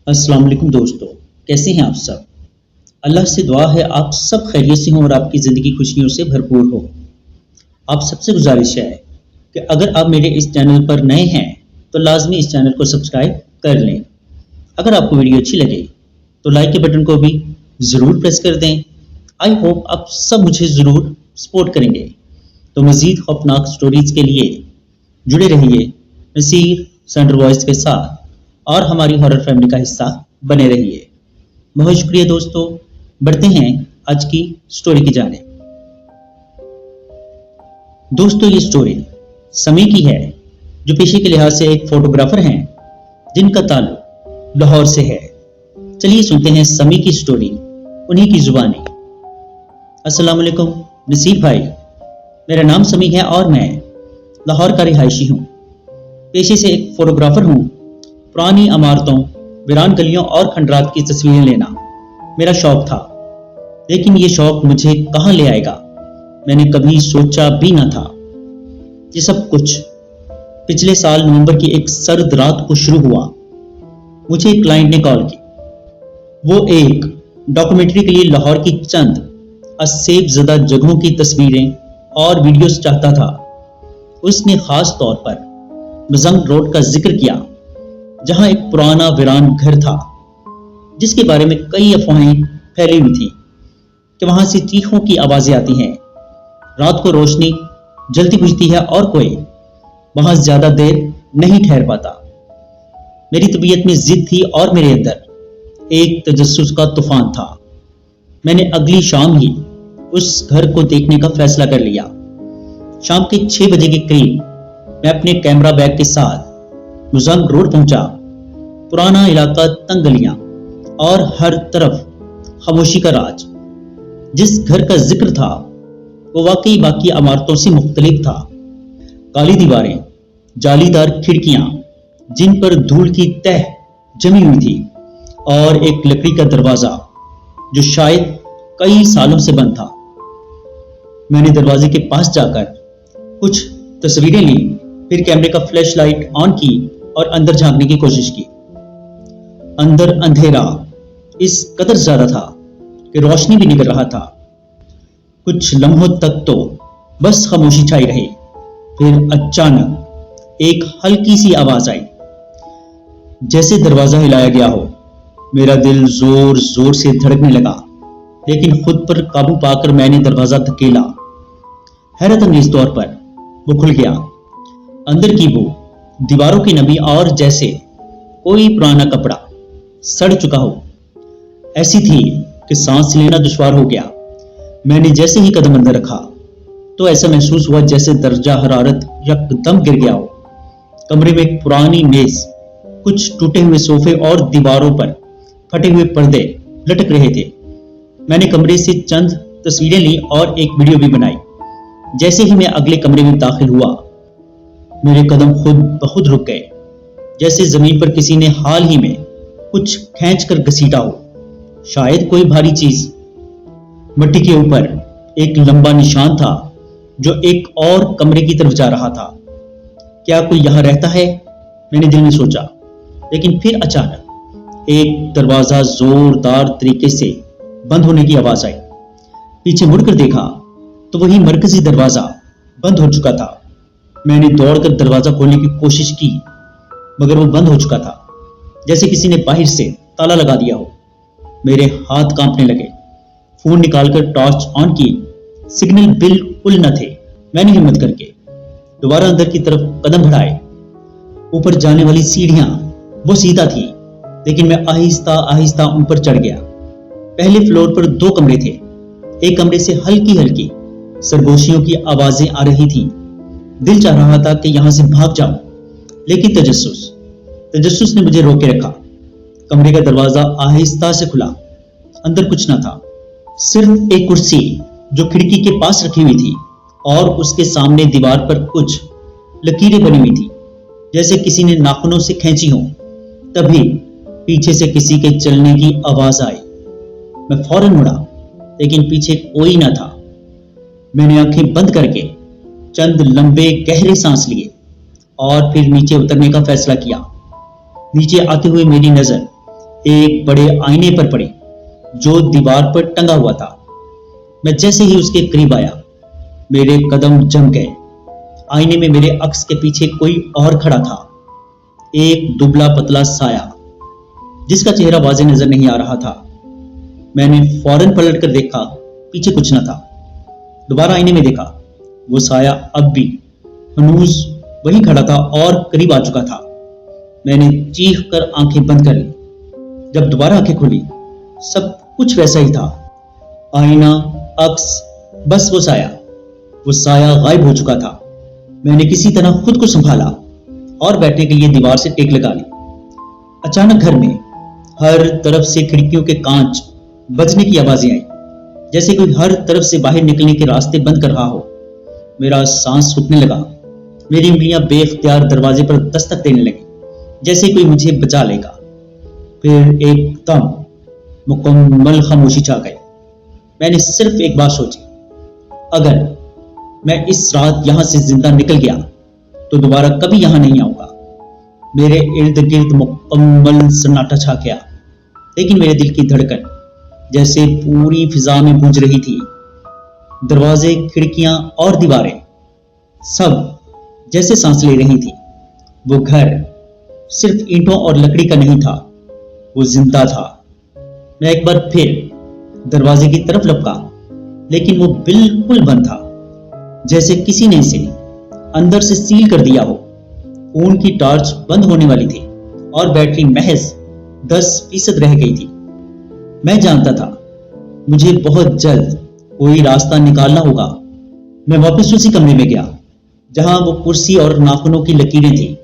السلام علیکم دوستو، کیسے ہیں آپ سب؟ اللہ سے دعا ہے آپ سب خیریت سے ہوں اور آپ کی زندگی خوشیوں سے بھرپور ہو۔ آپ سب سے گزارش ہے کہ اگر آپ میرے اس چینل پر نئے ہیں تو لازمی اس چینل کو سبسکرائب کر لیں۔ اگر آپ کو ویڈیو اچھی لگے تو لائک کے بٹن کو بھی ضرور پریس کر دیں۔ آئی ہوپ آپ سب مجھے ضرور سپورٹ کریں گے۔ تو مزید خوفناک سٹوریز کے لیے جڑے رہیے نصیر سینٹر وائس کے ساتھ اور ہماری ہارر فیملی کا حصہ بنے رہیے۔ بہت شکریہ دوستو، بڑھتے ہیں آج کی سٹوری کی جانب۔ دوستو یہ سٹوری سمی کی ہے، جو پیشے کے لحاظ سے ایک فوٹوگرافر ہیں جن کا تعلق لاہور سے ہے۔ چلیے سنتے ہیں سمی کی سٹوری انہی کی زبانی۔ السلام علیکم نصیر بھائی، میرا نام سمی ہے اور میں لاہور کا رہائشی ہوں۔ پیشے سے ایک فوٹوگرافر ہوں۔ پرانی عمارتوں، ویران گلیوں اور کھنڈرات کی تصویریں لینا میرا شوق تھا، لیکن یہ شوق مجھے کہاں لے آئے گا میں نے کبھی سوچا بھی نہ تھا۔ یہ سب کچھ پچھلے سال نومبر کی ایک سرد رات کو شروع ہوا۔ مجھے ایک کلائنٹ نے کال کی۔ وہ ایک ڈاکومنٹری کے لیے لاہور کی چند اسیب زدہ جگہوں کی تصویریں اور ویڈیوز چاہتا تھا۔ اس نے خاص طور پر مزنگ روڈ کا ذکر کیا، جہاں ایک پرانا ویران گھر تھا جس کے بارے میں کئی افواہیں پھیلی ہوئی تھیں کہ وہاں سے چیخوں کی آوازیں آتی ہیں، رات کو روشنی جلتی بجھتی ہے اور کوئی وہاں زیادہ دیر نہیں ٹھہر پاتا۔ میری طبیعت میں ضد تھی اور میرے اندر ایک تجسس کا طوفان تھا۔ میں نے اگلی شام ہی اس گھر کو دیکھنے کا فیصلہ کر لیا۔ شام کے 6 بجے کے قریب میں اپنے کیمرہ بیگ کے ساتھ مزنگ روڈ پہنچا۔ پرانا علاقہ، تنگ گلیاں اور ہر طرف خاموشی کا راج۔ جس گھر کا ذکر تھا وہ واقعی باقی عمارتوں سے مختلف تھا۔ کالی دیواریں، جالی دار کھڑکیاں جن پر دھول کی تہ جمی ہوئی تھی، اور ایک لکڑی کا دروازہ جو شاید کئی سالوں سے بند تھا۔ میں نے دروازے کے پاس جا کر کچھ تصویریں لی، پھر کیمرے کا فلیش لائٹ آن کی اور اندر جھانکنے کی کوشش کی۔ اندر اندھیرا اس قدر زیادہ تھا کہ روشنی بھی نکل رہا تھا۔ کچھ لمحوں تک تو بس خاموشی چھائی رہی، پھر اچانک ایک ہلکی سی آواز آئی، جیسے دروازہ ہلایا گیا ہو۔ میرا دل زور زور سے دھڑکنے لگا، لیکن خود پر قابو پا کر میں نے دروازہ دھکیلا۔ حیرت انگیز طور پر وہ کھل گیا۔ اندر کی بو، دیواروں کی نمی اور جیسے کوئی پرانا کپڑا سڑ چکا ہو ایسی تھی کہ سانس لینا دشوار ہو گیا۔ میں نے جیسے ہی قدم اندر رکھا تو ایسا محسوس ہوا جیسے درجہ حرارت یکدم گر گیا ہو۔ کمرے میں ایک پرانی میز، کچھ ٹوٹے ہوئے صوفے اور دیواروں پر پھٹے ہوئے پردے لٹک رہے تھے۔ میں نے کمرے سے چند تصویریں لی اور ایک ویڈیو بھی بنائی۔ جیسے ہی میں اگلے کمرے میں داخل ہوا، میرے قدم خود بخود رک گئے، جیسے زمین پر کسی نے حال ہی میں کچھ کھینچ کر گھسیٹا ہو، شاید کوئی بھاری چیز۔ مٹی کے اوپر ایک لمبا نشان تھا جو ایک اور کمرے کی طرف جا رہا تھا۔ کیا کوئی یہاں رہتا ہے؟ میں نے دل میں سوچا، لیکن پھر اچانک ایک دروازہ زوردار طریقے سے بند ہونے کی آواز آئی۔ پیچھے مڑ کر دیکھا تو وہی مرکزی دروازہ بند ہو چکا تھا۔ میں نے دوڑ کر دروازہ کھولنے کی کوشش کی، مگر وہ بند ہو چکا تھا، جیسے کسی نے باہر سے تالا لگا دیا ہو۔ میرے ہاتھ کانپنے لگے۔ فون نکال کر ٹارچ آن کی، سگنل بالکل نہ تھے۔ میں نے ہمت کر کے دوبارہ اندر کی طرف قدم بڑھائے۔ اوپر جانے والی سیڑھیاں وہ سیدھا تھی، لیکن میں آہستہ آہستہ ان پر چڑھ گیا۔ پہلے فلور پر 2 کمرے تھے۔ ایک کمرے سے ہلکی ہلکی سرگوشیوں کی آوازیں آ رہی تھیں۔ دل چاہ رہا تھا کہ یہاں سے بھاگ جاؤں، لیکن تجسس نے مجھے روکے رکھا۔ کمرے کا دروازہ آہستہ سے کھلا۔ اندر کچھ نہ تھا، صرف ایک کرسی جو کھڑکی کے پاس رکھی ہوئی تھی، اور اس کے سامنے دیوار پر کچھ لکیریں بنی ہوئی تھی، جیسے کسی نے ناخنوں سے کھینچی ہوں۔ تبھی پیچھے سے کسی کے چلنے کی آواز آئی۔ میں فوراً مڑا، لیکن پیچھے کوئی نہ تھا۔ میں نے آنکھیں بند کر کے چند لمبے گہرے سانس لیے اور پھر نیچے اترنے کا فیصلہ کیا۔ نیچے آتے ہوئے میری نظر ایک بڑے آئینے پر پڑی جو دیوار پر ٹنگا ہوا تھا۔ میں جیسے ہی اس کے قریب آیا میرے قدم جم گئے۔ آئینے میں میرے عکس کے پیچھے کوئی اور کھڑا تھا، ایک دبلا پتلا سایہ جس کا چہرہ واضح نظر نہیں آ رہا تھا۔ میں نے فوراً پلٹ کر دیکھا، پیچھے کچھ نہ تھا۔ دوبارہ آئینے میں دیکھا، وہ سایہ اب بھی ہنوز وہیں کھڑا تھا اور قریب آ چکا تھا۔ میں نے چیخ کر آنکھیں بند کر لی۔ جب دوبارہ آنکھیں کھولی سب کچھ ویسا ہی تھا، آئینہ، عکس، بس وہ سایہ غائب ہو چکا تھا۔ میں نے کسی طرح خود کو سنبھالا اور بیٹھنے کے لیے دیوار سے ٹیک لگا لی۔ اچانک گھر میں ہر طرف سے کھڑکیوں کے کانچ بجنے کی آوازیں آئیں، جیسے کوئی ہر طرف سے باہر نکلنے کے راستے بند کر رہا ہو۔ میرا سانس رکنے لگا، میری انگلیاں بے اختیار دروازے پر دستک دینے لگی جیسے کوئی مجھے بچا لے گا۔ پھر ایک دم مکمل خاموشی چھا گئی۔ میں نے صرف ایک بات سوچی، اگر میں اس رات یہاں سے زندہ نکل گیا تو دوبارہ کبھی یہاں نہیں آؤں گا۔ میرے ارد گرد مکمل سناٹا چھا گیا، لیکن میرے دل کی دھڑکن جیسے پوری فضا میں گونج رہی تھی۔ دروازے، کھڑکیاں اور دیواریں سب جیسے سانس لے رہی تھی۔ وہ گھر صرف اینٹوں اور لکڑی کا نہیں تھا، وہ زندہ تھا۔ میں ایک بار پھر دروازے کی طرف لپکا، لیکن وہ بالکل بند تھا، جیسے کسی نے اسے اندر سے سیل کر دیا ہو۔ فون کی ٹارچ بند ہونے والی تھی اور بیٹری محض 10% رہ گئی تھی۔ میں جانتا تھا مجھے بہت جلد کوئی راستہ نکالنا ہوگا۔ میں واپس اسی کمرے میں گیا جہاں وہ کرسی اور ناخنوں کی لکیریں تھیں۔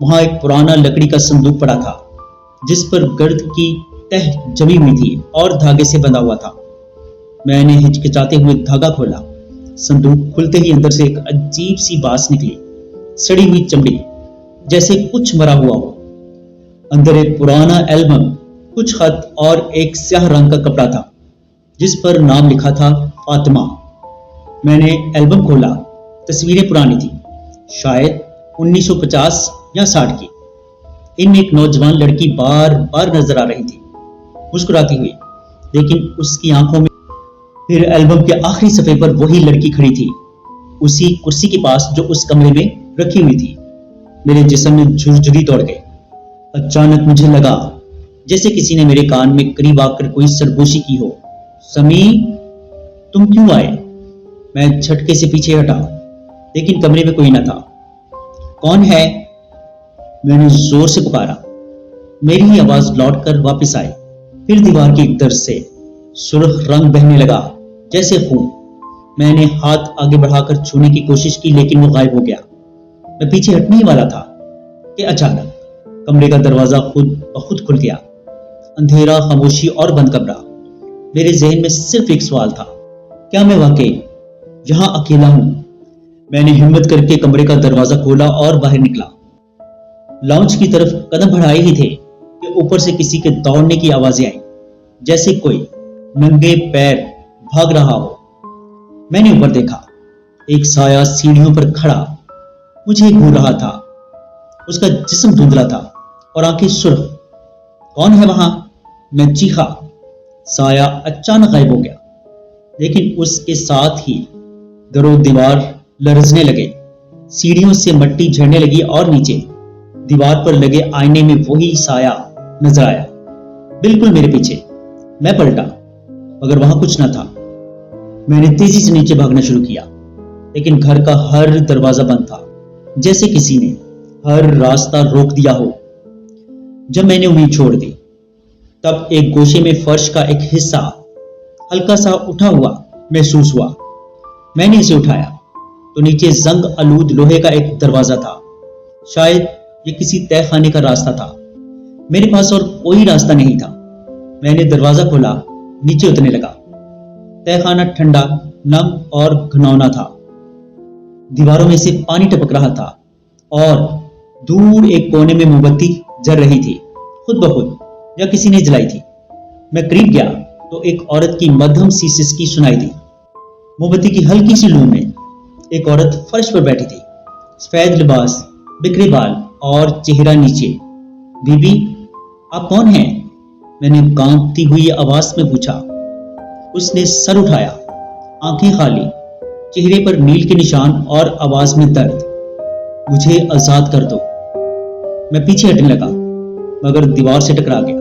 وہاں ایک پرانا لکڑی کا صندوق پڑا تھا جس پر گرد کی تہ جمی ہوئی تھی اور دھاگے سے بندھا ہوا تھا۔ میں نے ہچکچاتے ہوئے دھاگا کھولا۔ صندوق کھلتے ہی اندر سے ایک عجیب سی بانس نکلی، سڑی ہوئی چمڑی جیسے کچھ مرا ہوا ہو۔ اندر ایک پرانا البم، کچھ خط اور ایک سیاہ رنگ کا کپڑا تھا جس پر نام لکھا تھا فاطمہ۔ میں نے البم کھولا۔ تصویریں پرانی تھیں، شاید 1950 یا 60 کی۔ ان میں ایک نوجوان لڑکی بار بار نظر آ رہی تھی، مسکراتی ہوئی، لیکن اس کی آنکھوں میں پھر البم کے آخری صفحے پر وہی لڑکی کھڑی تھی، اسی کرسی کے پاس جو اس کمرے میں رکھی ہوئی تھی۔ میرے جسم میں جھرجھری دوڑ گئی۔ اچانک مجھے لگا جیسے کسی نے میرے کان میں قریب آ کر کوئی سرگوشی کی ہو۔ سمی، تم کیوں آئے؟ میں جھٹکے سے پیچھے ہٹا، لیکن کمرے میں کوئی نہ تھا۔ کون ہے؟ میں نے زور سے پکارا۔ میری ہی آواز لوٹ کر واپس آئی، پھر دیوار کی ایک طرف سے سرخ رنگ بہنے لگا جیسے خون۔ میں نے ہاتھ آگے بڑھا کر چھونے کی کوشش کی، لیکن وہ غائب ہو گیا۔ میں پیچھے ہٹنے ہی والا تھا کہ اچانک کمرے کا دروازہ خود بخود کھل گیا۔ اندھیرا، خاموشی اور بند کمرہ۔ میرے ذہن میں صرف ایک سوال تھا، کیا میں واقعی یہاں اکیلا ہوں؟ میں نے ہمت کر کے کمرے کا دروازہ کھولا اور باہر نکلا۔ لاؤنج کی طرف قدم بڑھائے ہی تھے کہ اوپر سے کسی کے دوڑنے کی آوازیں آئیں، جیسے کوئی ننگے پیر بھاگ رہا ہو۔ میں نے اوپر دیکھا، ایک سایہ سیڑھیوں پر کھڑا مجھے گھور رہا تھا۔ اس کا جسم دھندلا تھا اور آنکھیں سرخ۔ کون ہے وہاں؟ میں چیخا۔ سایہ اچانک غائب ہو گیا، لیکن اس کے ساتھ ہی در و دیوار لرزنے لگے، سیڑھیوں سے مٹی جھڑنے لگی اور نیچے دیوار پر لگے آئینے میں وہی سایہ نظر آیا، بالکل میرے پیچھے۔ میں پلٹا مگر وہاں کچھ نہ تھا۔ میں نے تیزی سے نیچے بھاگنا شروع کیا، لیکن گھر کا ہر دروازہ بند تھا، جیسے کسی نے ہر راستہ روک دیا ہو۔ جب میں نے امید چھوڑ دی تب ایک گوشے میں فرش کا ایک حصہ ہلکا سا اٹھا ہوا محسوس ہوا۔ میں نے اسے اٹھایا تو نیچے زنگ آلود لوہے کا ایک دروازہ تھا، شاید یہ کسی تہہ خانے کا راستہ تھا۔ میرے پاس اور کوئی راستہ نہیں تھا۔ میں نے دروازہ کھولا، نیچے اترنے لگا۔ تہہ خانہ ٹھنڈا، نم اور گھناؤنا تھا۔ دیواروں میں سے پانی ٹپک رہا تھا اور دور ایک کونے میں موم بتی جل رہی تھی، خود بخود یا کسی نے جلائی تھی۔ میں قریب گیا تو ایک عورت کی مدھم سی سسکی سنائی دی۔ موم بتی کی ہلکی سی لو میں ایک عورت فرش پر بیٹھی تھی، سفید لباس، بکھرے بال اور چہرہ نیچے۔ بی بی، آپ کون ہیں؟ میں نے کانپتی ہوئی آواز میں پوچھا۔ اس نے سر اٹھایا، آنکھیں خالی، چہرے پر نیل کے نشان اور آواز میں درد۔ مجھے آزاد کر دو۔ میں پیچھے ہٹنے لگا مگر دیوار سے ٹکرا گیا۔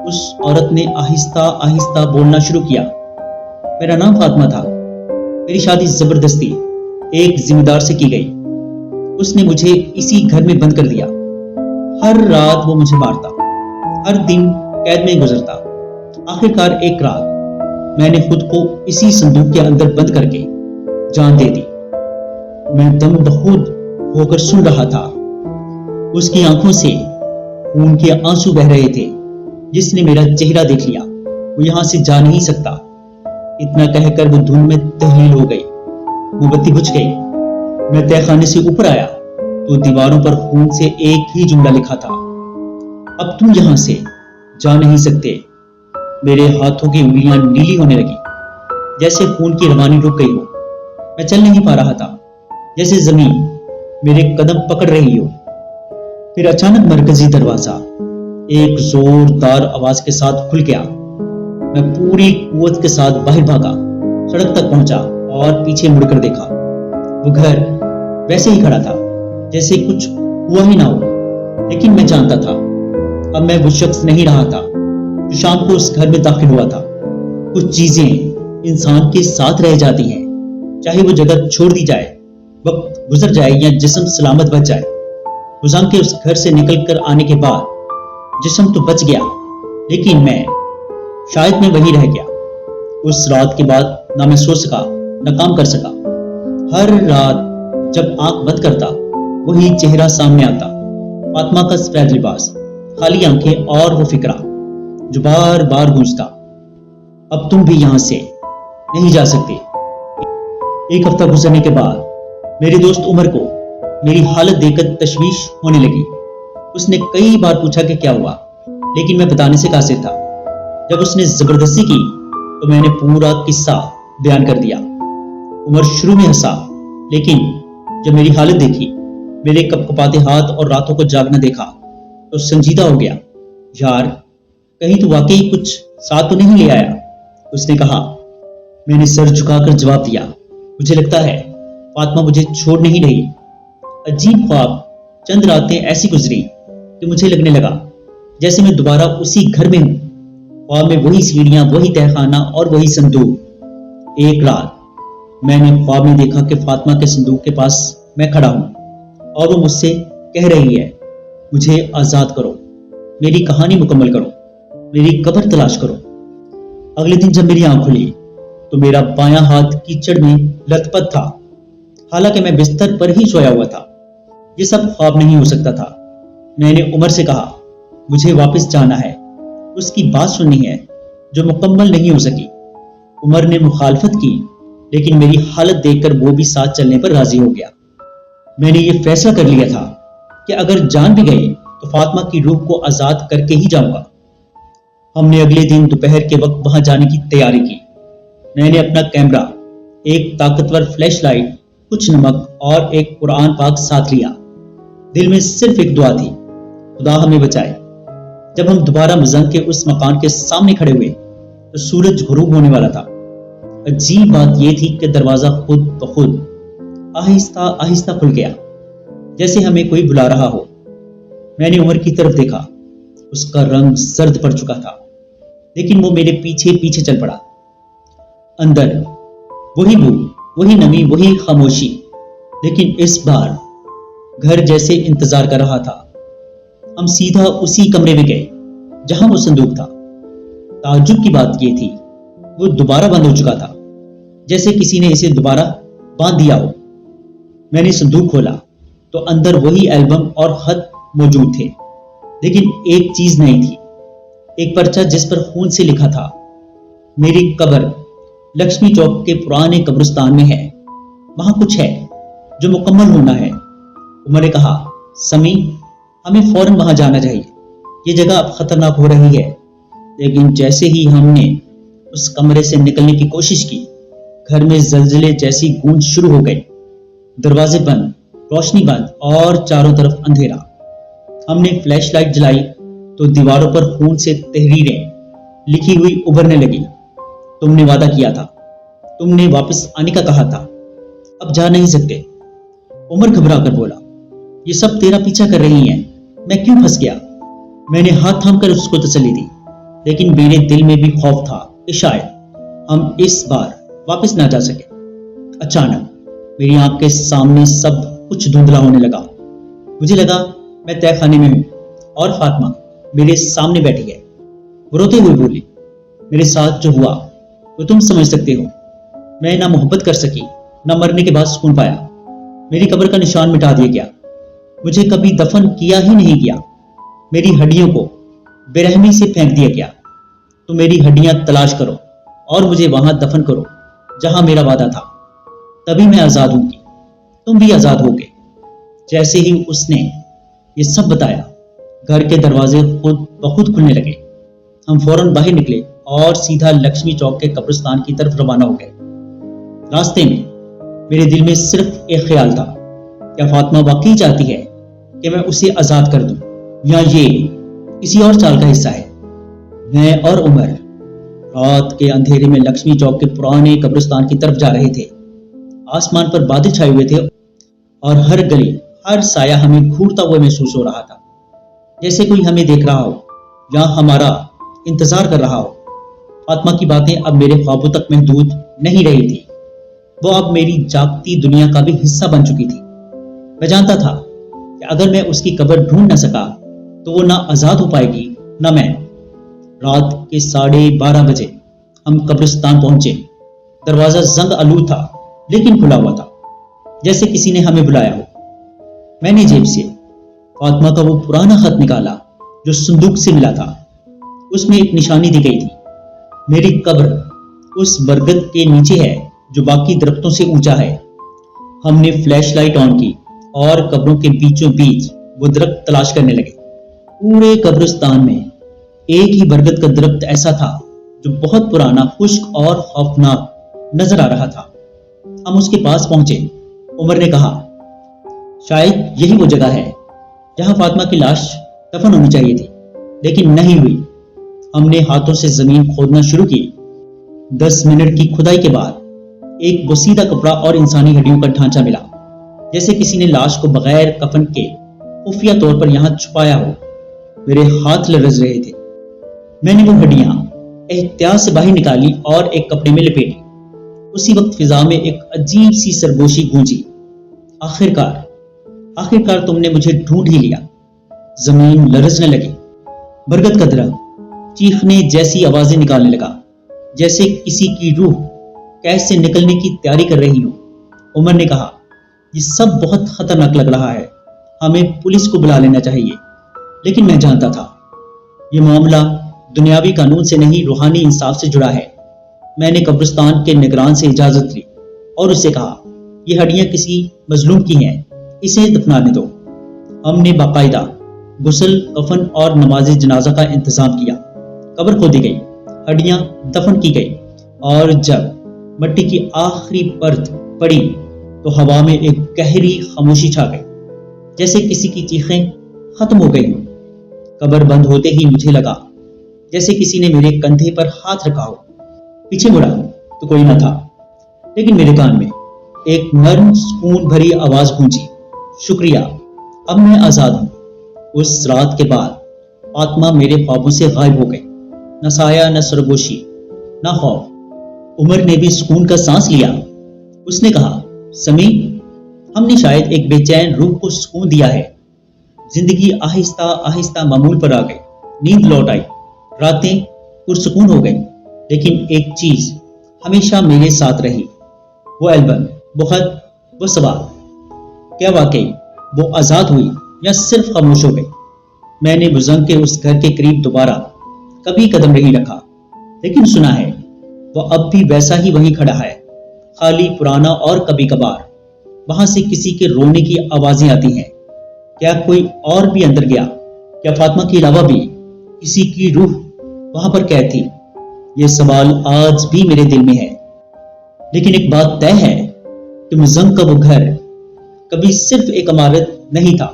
اس عورت نے آہستہ آہستہ بولنا شروع کیا۔ میرا نام فاطمہ تھا۔ میری شادی زبردستی ایک ذمہ دار سے کی گئی۔ اس نے مجھے اسی گھر میں بند کر دیا۔ ہر رات وہ مجھے مارتا، ہر دن قید میں گزرتا۔ آخرکار ایک رات میں نے خود کو اسی صندوق کے اندر بند کر کے جان دے دی۔ میں دم بخود ہو کر سن رہا تھا۔ اس کی آنکھوں سے خون کے آنسو بہ رہے تھے۔ جس نے میرا چہرہ دیکھ لیا وہ یہاں سے جا نہیں سکتا۔ اتنا کہہ کر وہ دھن میں تحلیل ہو گئی۔ موم بتی بجھ گئی۔ میں تہہ خانے سے اوپر آیا تو دیواروں پر خون سے ایک ہی جملہ لکھا تھا، اب تم یہاں سے جا نہیں سکتے۔ میرے ہاتھوں کی انگلیاں نیلی ہونے لگی، جیسے خون کی روانی رک گئی ہو۔ میں چل نہیں پا رہا تھا، جیسے زمین میرے قدم پکڑ رہی ہو۔ پھر اچانک مرکزی دروازہ ایک زوردار آواز کے ساتھ کھل گیا۔ میں پوری قوت کے ساتھ باہر بھاگا، سڑک تک پہنچا اور پیچھے مڑ کر دیکھا۔ وہ گھر ویسے ہی کھڑا تھا جیسے کچھ ہوا ہی نہ ہو، لیکن میں جانتا تھا اب میں وہ شخص نہیں رہا تھا جو شام کو اس گھر میں داخل ہوا تھا۔ کچھ چیزیں انسان کے ساتھ رہ جاتی ہیں، چاہے وہ جگہ چھوڑ دی جائے، وقت گزر جائے یا جسم سلامت بچ جائے۔ گزام کے اس گھر سے نکل کر آنے کے بعد جسم تو بچ گیا، لیکن میں شاید میں وہی رہ گیا۔ اس رات کے بعد نہ میں سو سکا نہ کام کر سکا۔ ہر رات جب آنکھ بند کرتا وہی چہرہ سامنے آتا، فاطمہ کا سفید لباس، خالی آنکھیں اور وہ فکرہ جو بار بار گونجتا، اب تم بھی یہاں سے نہیں جا سکتے۔ ایک ہفتہ گزرنے کے بعد میرے دوست عمر کو میری حالت دیکھ کر تشویش ہونے لگی۔ اس نے کئی بار پوچھا کہ کیا ہوا، لیکن میں بتانے سے قاصر تھا۔ جب اس نے زبردستی کی تو میں نے پورا قصہ بیان کر دیا۔ عمر شروع میں ہنسا، لیکن جب میری حالت دیکھی، میرے کپکپاتے ہاتھ اور راتوں کو جاگنا دیکھا تو سنجیدہ ہو گیا۔ یار، کہیں تو واقعی کچھ ساتھ تو نہیں لے آیا؟ اس نے کہا۔ میں نے سر جھکا کر جواب دیا، مجھے لگتا ہے فاطمہ مجھے چھوڑ نہیں رہی۔ عجیب خواب چند راتیں ایسی گزری کہ مجھے لگنے لگا جیسے میں دوبارہ اسی گھر میں ہوں۔ خواب میں وہی سیڑھیاں، وہی تہہ خانہ اور وہی صندوق۔ ایک رات میں نے خواب میں دیکھا کہ فاطمہ کے صندوق کے پاس میں کھڑا ہوں اور وہ مجھ سے کہہ رہی ہے، مجھے آزاد کرو، میری کہانی مکمل کرو، میری قبر تلاش کرو۔ اگلے دن جب میری آنکھ کھلی تو میرا بایاں ہاتھ کیچڑ میں لت پت تھا، حالانکہ میں بستر پر ہی سویا ہوا تھا۔ یہ سب خواب نہیں ہو سکتا تھا۔ میں نے عمر سے کہا، مجھے واپس جانا ہے، اس کی بات سننی ہے جو مکمل نہیں ہو سکی۔ عمر نے مخالفت کی، لیکن میری حالت دیکھ کر وہ بھی ساتھ چلنے پر راضی ہو گیا۔ میں نے یہ فیصلہ کر لیا تھا کہ اگر جان بھی گئی تو فاطمہ کی روح کو آزاد کر کے ہی جاؤں گا۔ ہم نے اگلے دن دوپہر کے وقت وہاں جانے کی تیاری کی۔ میں نے اپنا کیمرہ، ایک طاقتور فلیش لائٹ، کچھ نمک اور ایک قرآن پاک ساتھ لیا۔ دل میں صرف ایک دعا تھی، خدا ہمیں بچائے۔ جب ہم دوبارہ مزنگ کے اس مکان کے سامنے کھڑے ہوئے تو سورج غروب ہونے والا تھا۔ عجیب بات یہ تھی کہ دروازہ خود بخود آہستہ آہستہ کھل گیا، جیسے ہمیں کوئی بلا رہا ہو۔ میں نے عمر کی طرف دیکھا، اس کا رنگ زرد پڑ چکا تھا، لیکن وہ میرے پیچھے پیچھے چل پڑا۔ اندر وہی بو، وہی نمی، وہی خاموشی، لیکن اس بار گھر جیسے انتظار کر رہا تھا۔ ہم سیدھا اسی کمرے میں گئے جہاں وہ صندوق تھا۔ تعجب کی بات یہ تھی، وہ دوبارہ بند ہو چکا تھا، جیسے کسی نے اسے دوبارہ باندھ دیا ہو۔ میں نے صندوق کھولا تو اندر وہی البم اور خط موجود تھے، لیکن ایک چیز نہیں تھی، ایک پرچہ جس پر خون سے لکھا تھا، میری قبر لکشمی چوک کے پرانے قبرستان میں ہے، وہاں کچھ ہے جو مکمل ہونا ہے۔ عمر نے کہا، سمی، ہمیں فوراً وہاں جانا چاہیے، یہ جگہ اب خطرناک ہو رہی ہے۔ لیکن جیسے ہی ہم نے اس کمرے سے نکلنے کی کوشش کی، گھر میں زلزلے جیسی گونج شروع ہو گئی۔ دروازے بند، روشنی بند اور چاروں طرف اندھیرا۔ ہم نے فلیش لائٹ جلائی تو دیواروں پر خون سے تحریریں لکھی ہوئی ابھرنے لگی۔ تم نے وعدہ کیا تھا، تم نے واپس آنے کا کہا تھا، اب جا نہیں سکتے۔ عمر گھبرا کر بولا، یہ سب تیرا پیچھا کر رہی ہیں، میں کیوں پھنس گیا؟ میں نے ہاتھ تھام کر اس کو تسلی دی، لیکن میرے دل میں بھی خوف تھا کہ شاید ہم اس بار واپس نہ جا سکے۔ اچانک میری آنکھ کے سامنے سب کچھ دھندلا ہونے لگا۔ مجھے لگا میں تہہ خانے میں ہوں اور فاطمہ میرے سامنے بیٹھی ہے۔ وہ روتے ہوئے بولی، میرے ساتھ جو ہوا وہ تم سمجھ سکتے ہو۔ میں نہ محبت کر سکی، نہ مرنے کے بعد سکون پایا۔ میری قبر کا نشان مٹا دیا گیا، مجھے کبھی دفن کیا ہی نہیں گیا، میری ہڈیوں کو بے رحمی سے پھینک دیا گیا۔ تو میری ہڈیاں تلاش کرو اور مجھے وہاں دفن کرو جہاں میرا وعدہ تھا، تبھی میں آزاد ہوں گی، تم بھی آزاد ہوگے۔ جیسے ہی اس نے یہ سب بتایا، گھر کے دروازے خود بخود کھلنے لگے۔ ہم فوراً باہر نکلے اور سیدھا لکشمی چوک کے قبرستان کی طرف روانہ ہو گئے۔ راستے میں میرے دل میں صرف ایک خیال تھا، کیا فاطمہ واقعی چاہتی ہے کہ میں اسے آزاد کر دوں، یا یہ کسی اور چال کا حصہ ہے؟ میں اور عمر رات کے اندھیرے میں لکشمی چوک کے پرانے قبرستان کی طرف جا رہے تھے۔ آسمان پر بادل چھائے ہوئے تھے اور ہر گلی، ہر سایہ ہمیں گھورتا ہوا محسوس ہو رہا تھا، جیسے کوئی ہمیں دیکھ رہا ہو یا ہمارا انتظار کر رہا ہو۔ فاطمہ کی باتیں اب میرے خوابوں تک محدود نہیں رہی تھی، وہ اب میری جاگتی دنیا کا بھی حصہ بن چکی تھی۔ میں جانتا تھا کہ اگر میں اس کی قبر ڈھونڈ نہ سکا تو وہ نہ آزاد ہو پائے گی نہ میں۔ رات کے 12:30 بجے ہم قبرستان پہنچے۔ دروازہ زنگ آلود تھا لیکن کھلا ہوا تھا، جیسے کسی نے ہمیں بلایا ہو۔ میں نے جیب سے فاطمہ کا وہ پرانا خط نکالا جو صندوق سے ملا تھا۔ اس میں ایک نشانی دی گئی تھی، میری قبر اس برگد کے نیچے ہے جو باقی درختوں سے اونچا ہے۔ ہم نے فلیش لائٹ آن کی اور قبروں کے بیچوں بیچ وہ درخت تلاش کرنے لگے۔ پورے قبرستان میں ایک ہی برگد کا درخت ایسا تھا جو بہت پرانا، خشک اور خوفناک نظر آ رہا تھا۔ ہم اس کے پاس پہنچے۔ عمر نے کہا، شاید یہی وہ جگہ ہے جہاں فاطمہ کی لاش دفن ہونی چاہیے تھی، لیکن نہیں ہوئی۔ ہم نے ہاتھوں سے زمین کھودنا شروع کی۔ 10 منٹ کی کھدائی کے بعد ایک بوسیدہ کپڑا اور انسانی ہڈیوں کا ڈھانچہ ملا، جیسے کسی نے لاش کو بغیر کفن کے خفیہ طور پر یہاں چھپایا ہو۔ میرے ہاتھ لرز رہے تھے۔ میں نے وہ ہڈیاں احتیاط سے باہر نکالی اور ایک کپڑے میں لپیٹی۔ اسی وقت فضا میں ایک عجیب سی سرگوشی گونجی، آخرکار تم نے مجھے ڈھونڈ ہی لیا۔ زمین لرزنے لگی، برگد کا درخت چیخنے جیسی آوازیں نکالنے لگا، جیسے کسی کی روح قید سے نکلنے کی تیاری کر رہی ہو۔ عمر نے کہا، یہ سب بہت خطرناک لگ رہا ہے، ہمیں پولیس کو بلا لینا چاہیے۔ لیکن میں جانتا تھا یہ معاملہ دنیاوی قانون سے نہیں، روحانی انصاف سے جڑا ہے۔ میں نے قبرستان کے نگران سے اجازت لی اور اس سے کہا، یہ ہڈیاں کسی مظلوم کی ہیں، اسے دفنانے دو۔ ہم نے باقاعدہ غسل، کفن اور نماز جنازہ کا انتظام کیا۔ قبر کھودی گئی، ہڈیاں دفن کی گئی، اور جب مٹی کی آخری پرت پڑی تو ہوا میں ایک گہری خاموشی چھا گئی، جیسے کسی کی چیخیں ختم ہو گئی ہوں۔ قبر بند ہوتے ہی مجھے لگا جیسے کسی نے میرے کندھے پر ہاتھ رکھا ہو۔ پیچھے مڑا تو کوئی نہ تھا، لیکن میرے کان میں ایک نرم سکون بھری آواز گونجی، شکریہ، اب میں آزاد ہوں۔ اس رات کے بعد فاطمہ میرے خوابوں سے غائب ہو گئی، نہ سایہ، نہ سرگوشی، نہ خوف۔ عمر نے بھی سکون کا سانس لیا۔ اس نے کہا، سمی، ہم نے شاید ایک بے چین روح کو سکون دیا ہے۔ زندگی آہستہ آہستہ معمول پر آ گئی، نیند لوٹ آئی، راتیں پرسکون ہو گئی، لیکن ایک چیز ہمیشہ میرے ساتھ رہی، وہ البم، وہ خط، وہ سوال، کیا واقعی وہ آزاد ہوئی یا صرف خاموش ہو گئی؟ میں نے بزنگ کے اس گھر کے قریب دوبارہ کبھی قدم نہیں رکھا، لیکن سنا ہے وہ اب بھی ویسا ہی وہیں کھڑا ہے، خالی، پرانا، اور کبھی کبھار وہاں سے کسی کے رونے کی آوازیں آتی ہیں۔ کیا کوئی اور بھی اندر گیا؟ کیا فاطمہ کے علاوہ بھی کسی کی روح وہاں پر قید تھی؟ یہ سوال آج بھی میرے دل میں ہے، لیکن ایک بات طے ہے کہ مزنگ کا وہ گھر کبھی صرف ایک عمارت نہیں تھا،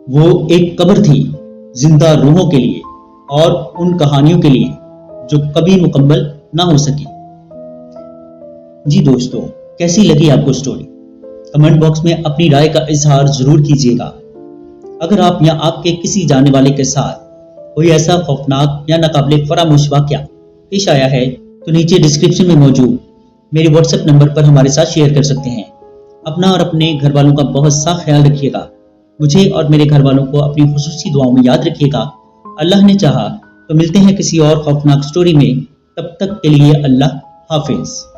وہ ایک قبر تھی، زندہ روحوں کے لیے، اور ان کہانیوں کے لیے جو کبھی مکمل نہ ہو سکی۔ جی دوستو، کیسی لگی آپ کو سٹوری؟ کمنٹ باکس میں اپنی رائے کا اظہار ضرور کیجیے گا۔ اگر آپ یا آپ کے کسی جاننے والے کے ساتھ کوئی ایسا خوفناک یا ناقابل فراموش واقعہ پیش آیا ہے تو نیچے ڈسکرپشن میں موجود میرے واٹس ایپ نمبر پر ہمارے ساتھ شیئر کر سکتے ہیں۔ اپنا اور اپنے گھر والوں کا بہت سا خیال رکھیے گا۔ مجھے اور میرے گھر والوں کو اپنی خصوصی دعاؤں میں یاد رکھیے گا۔ اللہ نے چاہا تو ملتے ہیں کسی اور خوفناک سٹوری میں، تب تک کے لیے اللہ حافظ۔